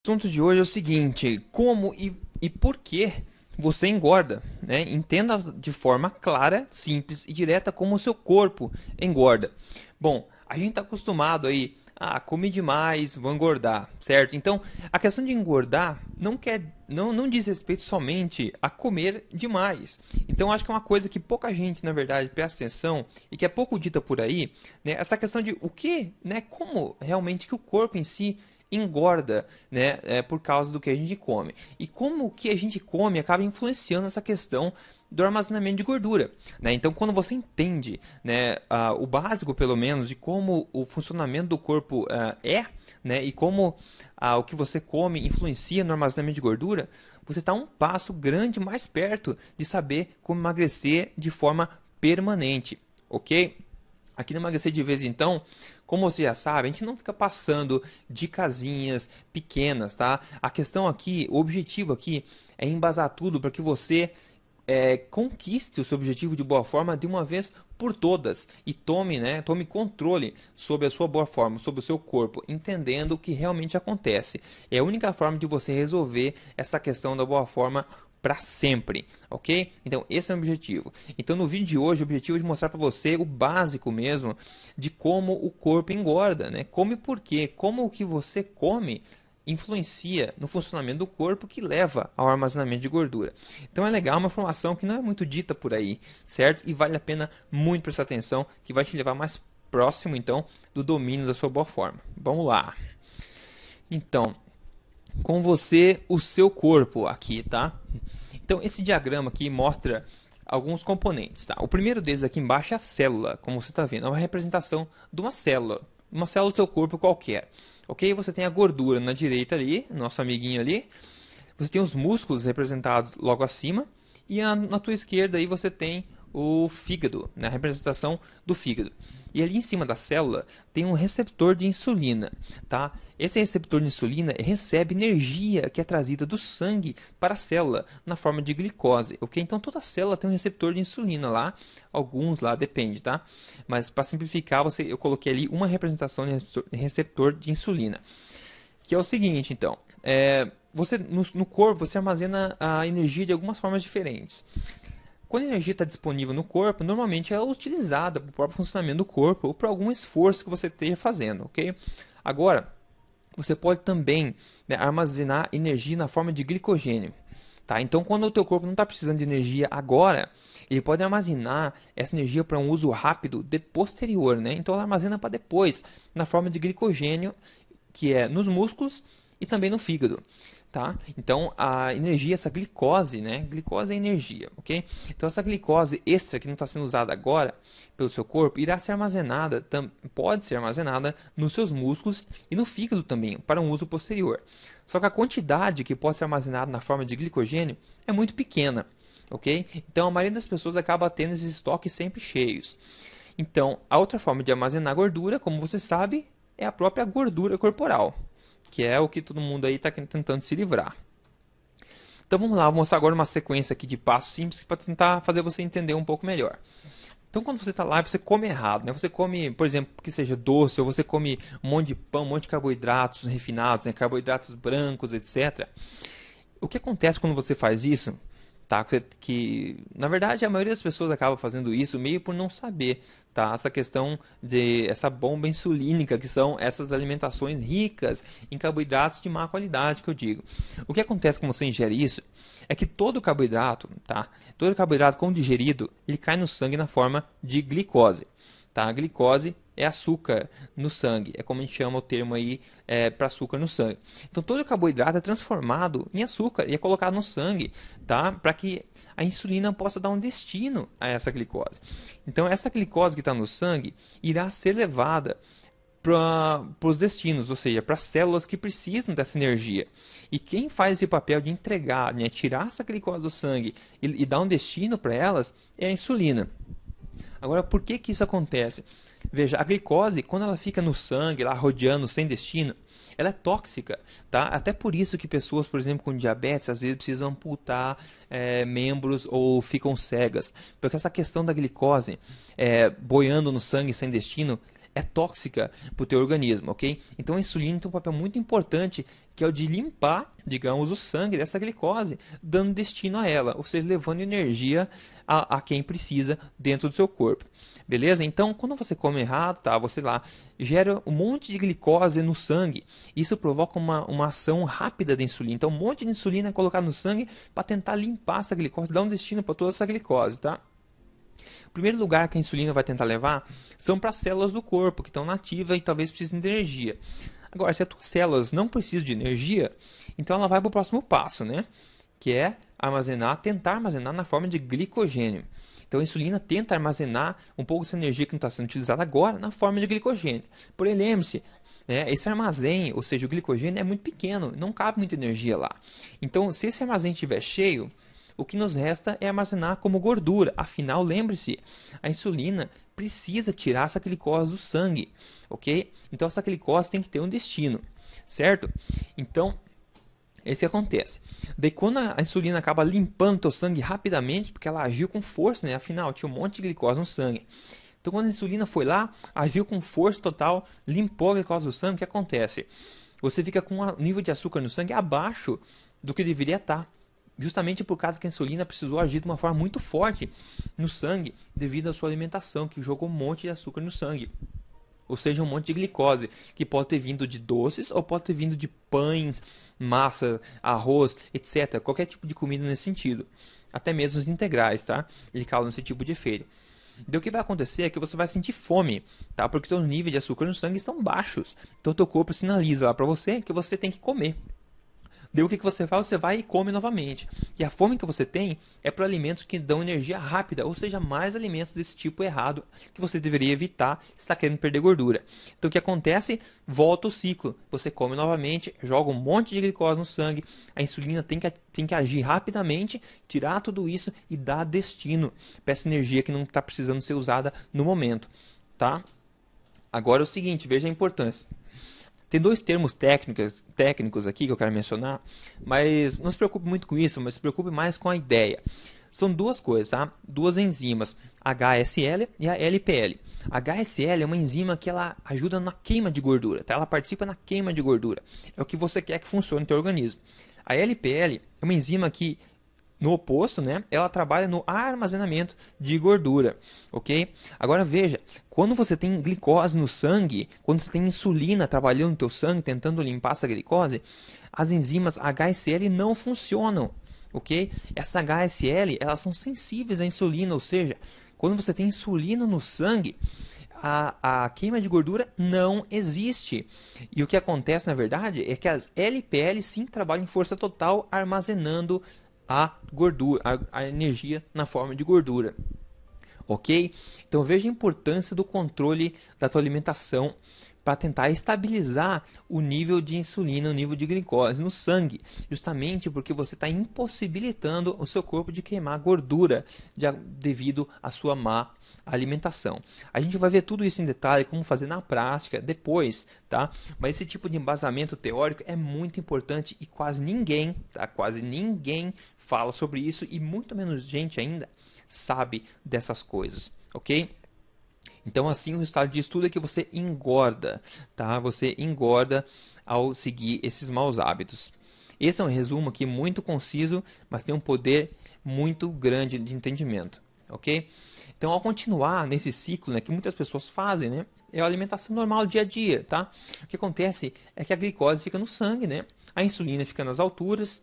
O assunto de hoje é o seguinte: como e por que você engorda, né? Entenda de forma clara, simples e direta como o seu corpo engorda. Bom, a gente está acostumado aí a comer demais, vou engordar, certo? Então, a questão de engordar não diz respeito somente a comer demais. Então, acho que é uma coisa que pouca gente, na verdade, presta atenção e que é pouco dita por aí, né? Essa questão de o que, né? Como realmente que o corpo em si engorda, né, por causa do que a gente come. E como o que a gente come acaba influenciando essa questão do armazenamento de gordura, né? Então, quando você entende, né, o básico, pelo menos, de como o funcionamento do corpo né, e como o que você come influencia no armazenamento de gordura, você está um passo grande mais perto de saber como emagrecer de forma permanente, ok? Aqui no Emagrecer de Vez então, como você já sabe, a gente não fica passando de casinhas pequenas, tá? A questão aqui, o objetivo aqui é embasar tudo para que você conquiste o seu objetivo de boa forma de uma vez por todas e tome controle sobre a sua boa forma, sobre o seu corpo, entendendo o que realmente acontece. É a única forma de você resolver essa questão da boa forma para sempre, ok? Então esse é o objetivo. Então no vídeo de hoje o objetivo é de mostrar para você o básico mesmo de como o corpo engorda, né? Como e por quê? Como o que você come influencia no funcionamento do corpo que leva ao armazenamento de gordura. Então é legal, uma informação que não é muito dita por aí, certo? E vale a pena muito prestar atenção, que vai te levar mais próximo então do domínio da sua boa forma. Vamos lá. Então, com você, o seu corpo aqui, tá? Então esse diagrama aqui mostra alguns componentes, tá? O primeiro deles aqui embaixo é a célula, como você está vendo, é uma representação de uma célula do seu corpo qualquer. Ok? Você tem a gordura na direita ali, nosso amiguinho ali. Você tem os músculos representados logo acima. E na tua esquerda aí você tem o fígado, né? A representação do fígado. E ali em cima da célula tem um receptor de insulina, tá? Esse receptor de insulina recebe energia que é trazida do sangue para a célula na forma de glicose, ok? Então toda célula tem um receptor de insulina lá, alguns lá depende, tá? Mas para simplificar, eu coloquei ali uma representação de receptor de insulina, que é o seguinte, então, você no corpo você armazena a energia de algumas formas diferentes. Quando a energia está disponível no corpo, normalmente ela é utilizada para o próprio funcionamento do corpo ou para algum esforço que você esteja fazendo, ok? Agora, você pode também, né, armazenar energia na forma de glicogênio. Tá? Então, quando o teu corpo não está precisando de energia agora, ele pode armazenar essa energia para um uso rápido de posterior. Né? Então, ela armazena para depois, na forma de glicogênio, que é nos músculos e também no fígado. Tá? Então a energia, essa glicose, né? Glicose é energia, ok? Então essa glicose extra que não está sendo usada agora pelo seu corpo irá ser armazenada, pode ser armazenada nos seus músculos e no fígado também para um uso posterior. Só que a quantidade que pode ser armazenada na forma de glicogênio é muito pequena, ok? Então a maioria das pessoas acaba tendo esses estoques sempre cheios. Então a outra forma de armazenar gordura, como você sabe, é a própria gordura corporal, que é o que todo mundo aí está tentando se livrar. Então vamos lá, vou mostrar agora uma sequência aqui de passos simples para tentar fazer você entender um pouco melhor. Então quando você está lá, você come errado, né? Você come, por exemplo, que seja doce, ou você come um monte de pão, um monte de carboidratos refinados, né? Carboidratos brancos, etc. O que acontece quando você faz isso? Tá? Na verdade a maioria das pessoas acaba fazendo isso meio por não saber, tá? Essa questão de essa bomba insulínica que são essas alimentações ricas em carboidratos de má qualidade que eu digo. O que acontece quando você ingere isso é que todo carboidrato, tá? Todo carboidrato quando digerido, ele cai no sangue na forma de glicose. Tá? A glicose é açúcar no sangue, é como a gente chama o termo aí para açúcar no sangue. Então todo carboidrato é transformado em açúcar e é colocado no sangue, tá? Para que a insulina possa dar um destino a essa glicose. Então essa glicose que está no sangue irá ser levada para os destinos, ou seja, para as células que precisam dessa energia. E quem faz esse papel de entregar, né, tirar essa glicose do sangue e dar um destino para elas é a insulina. Agora, por que que isso acontece? Veja, a glicose, quando ela fica no sangue, lá rodeando sem destino, ela é tóxica, tá? Até por isso que pessoas, por exemplo, com diabetes, às vezes precisam amputar membros ou ficam cegas. Porque essa questão da glicose boiando no sangue sem destino é tóxica para o teu organismo, ok? Então a insulina tem um papel muito importante, que é o de limpar, digamos, o sangue dessa glicose, dando destino a ela, ou seja, levando energia a quem precisa dentro do seu corpo. Beleza? Então, quando você come errado, tá? Você lá gera um monte de glicose no sangue. Isso provoca uma ação rápida da insulina. Então, um monte de insulina é colocado no sangue para tentar limpar essa glicose, dar um destino para toda essa glicose, tá? O primeiro lugar que a insulina vai tentar levar são para as células do corpo, que estão nativas e talvez precisem de energia. Agora, se as tuas células não precisam de energia, então ela vai para o próximo passo, né? Que é tentar armazenar na forma de glicogênio. Então a insulina tenta armazenar um pouco dessa energia que não está sendo utilizada agora na forma de glicogênio. Porém, lembre-se, né, esse armazém, ou seja, o glicogênio é muito pequeno, não cabe muita energia lá. Então, se esse armazém estiver cheio, o que nos resta é armazenar como gordura. Afinal, lembre-se, a insulina precisa tirar essa glicose do sangue, ok? Então essa glicose tem que ter um destino, certo? Então, esse que acontece. Daí quando a insulina acaba limpando o sangue rapidamente, porque ela agiu com força, né? Afinal, tinha um monte de glicose no sangue. Então quando a insulina foi lá, agiu com força total, limpou a glicose do sangue, o que acontece? Você fica com um nível de açúcar no sangue abaixo do que deveria estar. Justamente por causa que a insulina precisou agir de uma forma muito forte no sangue, devido à sua alimentação, que jogou um monte de açúcar no sangue. Ou seja, um monte de glicose, que pode ter vindo de doces ou pode ter vindo de pães, massa, arroz, etc. Qualquer tipo de comida nesse sentido. Até mesmo os integrais, tá? Ele causa esse tipo de efeito. Daí o que vai acontecer é que você vai sentir fome, tá? Porque os níveis de açúcar no sangue estão baixos. Então o teu corpo sinaliza lá para você que você tem que comer. Daí o que você faz? Você vai e come novamente. E a fome que você tem é para alimentos que dão energia rápida, ou seja, mais alimentos desse tipo errado que você deveria evitar se está querendo perder gordura. Então o que acontece? Volta o ciclo. Você come novamente, joga um monte de glicose no sangue, a insulina tem que agir rapidamente, tirar tudo isso e dar destino para essa energia que não está precisando ser usada no momento. Tá? Agora é o seguinte, veja a importância. Tem dois termos técnicos aqui que eu quero mencionar, mas não se preocupe muito com isso, mas se preocupe mais com a ideia. São duas coisas, tá? Duas enzimas, HSL e a LPL. A HSL é uma enzima que ela ajuda na queima de gordura, tá? Ela participa na queima de gordura. É o que você quer que funcione no teu organismo. A LPL é uma enzima que, no oposto, né, ela trabalha no armazenamento de gordura, ok? Agora veja, quando você tem glicose no sangue, quando você tem insulina trabalhando no teu sangue, tentando limpar essa glicose, as enzimas HSL não funcionam, ok? Essa HSL, elas são sensíveis à insulina, ou seja, quando você tem insulina no sangue, a queima de gordura não existe. E o que acontece, na verdade, é que as LPL sim trabalham em força total, armazenando a gordura, a energia na forma de gordura. Ok? Então veja a importância do controle da tua alimentação para tentar estabilizar o nível de insulina, o nível de glicose no sangue, justamente porque você está impossibilitando o seu corpo de queimar gordura devido à sua má alimentação. A gente vai ver tudo isso em detalhe, como fazer na prática depois, tá? Mas esse tipo de embasamento teórico é muito importante e quase ninguém, tá? Quase ninguém fala sobre isso e muito menos gente ainda sabe dessas coisas, ok? Então, assim, o resultado disso tudo é que você engorda, tá? Você engorda ao seguir esses maus hábitos. Esse é um resumo aqui muito conciso, mas tem um poder muito grande de entendimento, ok? Então, ao continuar nesse ciclo, né, que muitas pessoas fazem, né? É a alimentação normal, dia a dia, tá? O que acontece é que a glicose fica no sangue, né? A insulina fica nas alturas.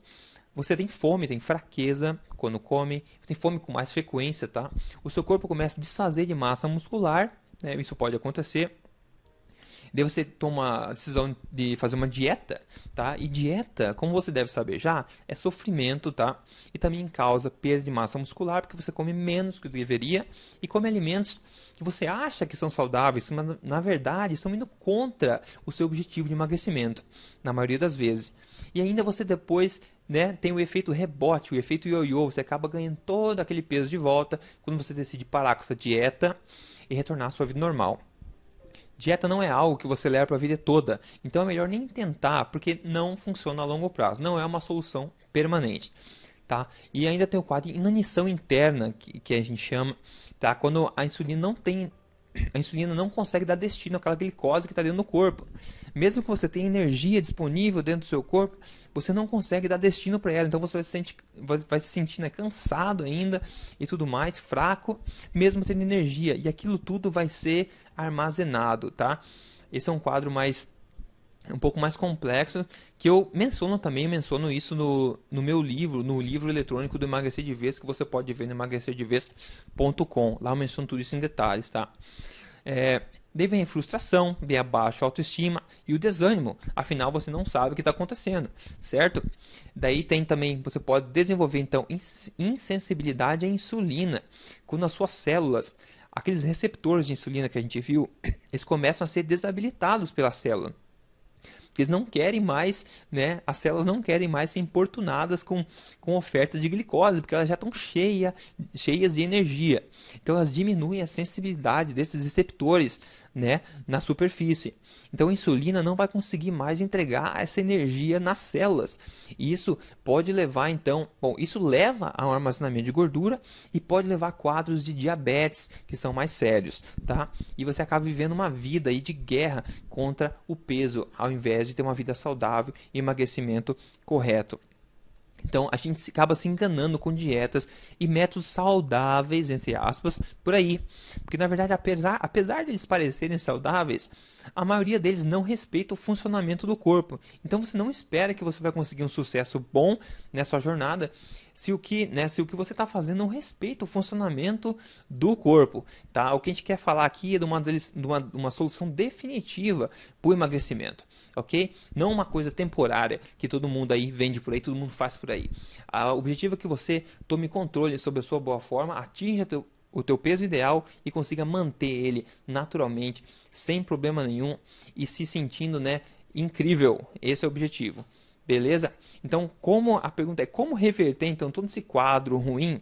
Você tem fome, tem fraqueza quando come, tem fome com mais frequência, tá? O seu corpo começa a desfazer de massa muscular, né? Isso pode acontecer. Daí você toma a decisão de fazer uma dieta, tá? E dieta, como você deve saber já, é sofrimento, tá? E também causa perda de massa muscular, porque você come menos do que deveria e come alimentos que você acha que são saudáveis, mas na verdade estão indo contra o seu objetivo de emagrecimento, na maioria das vezes. E ainda você depois, né, tem o efeito rebote, o efeito ioiô, você acaba ganhando todo aquele peso de volta quando você decide parar com essa dieta e retornar à sua vida normal. Dieta não é algo que você leva para a vida toda, então é melhor nem tentar, porque não funciona a longo prazo, não é uma solução permanente, tá? E ainda tem o quadro de inanição interna, que a gente chama, tá? Quando a insulina não tem a insulina não consegue dar destino àquela glicose que está dentro do corpo. Mesmo que você tenha energia disponível dentro do seu corpo, você não consegue dar destino para ela. Então você vai se sentir, né, cansado ainda e tudo mais, fraco, mesmo tendo energia. E aquilo tudo vai ser armazenado, tá? Esse é um quadro um pouco mais complexo, que eu menciono isso no meu livro, no livro eletrônico do Emagrecer de Vez, que você pode ver no emagrecerdevez.com. Lá eu menciono tudo isso em detalhes, tá? Daí vem a frustração, vem a baixa autoestima e o desânimo. Afinal, você não sabe o que está acontecendo, certo? Daí tem também, você pode desenvolver então insensibilidade à insulina, quando as suas células, aqueles receptores de insulina que a gente viu, eles começam a ser desabilitados pela célula. Eles não querem mais, né? As células não querem mais ser importunadas com ofertas de glicose, porque elas já estão cheias de energia. Então elas diminuem a sensibilidade desses receptores, né, na superfície. Então a insulina não vai conseguir mais entregar essa energia nas células. E isso pode levar então, isso leva ao armazenamento de gordura e pode levar a quadros de diabetes que são mais sérios, tá? E você acaba vivendo uma vida aí de guerra contra o peso, ao invés de ter uma vida saudável e emagrecimento correto. Então a gente acaba se enganando com dietas e métodos saudáveis, entre aspas, por aí. Porque na verdade, apesar de eles parecerem saudáveis, a maioria deles não respeita o funcionamento do corpo. Então você não espera que você vai conseguir um sucesso bom nessa sua jornada se o que você está fazendo não respeita o funcionamento do corpo. Tá? O que a gente quer falar aqui é de uma solução definitiva para o emagrecimento. Ok? Não uma coisa temporária que todo mundo aí vende por aí, todo mundo faz por aí. O objetivo é que você tome controle sobre a sua boa forma, atinja o teu peso ideal e consiga manter ele naturalmente, sem problema nenhum e se sentindo, né, incrível. Esse é o objetivo. Beleza? Então, a pergunta é como reverter então todo esse quadro ruim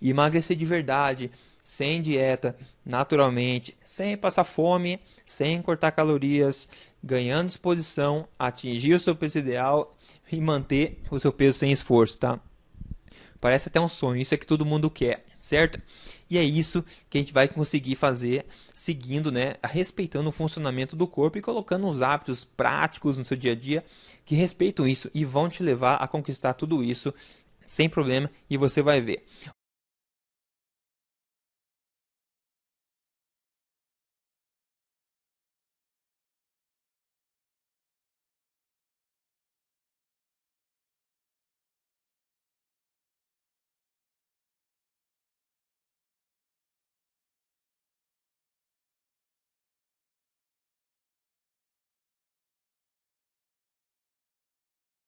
e emagrecer de verdade, sem dieta, naturalmente, sem passar fome, sem cortar calorias, ganhando disposição, atingir o seu peso ideal e manter o seu peso sem esforço, tá? Parece até um sonho, isso é que todo mundo quer, certo? E é isso que a gente vai conseguir fazer seguindo, né, respeitando o funcionamento do corpo e colocando uns hábitos práticos no seu dia a dia que respeitam isso e vão te levar a conquistar tudo isso sem problema e você vai ver.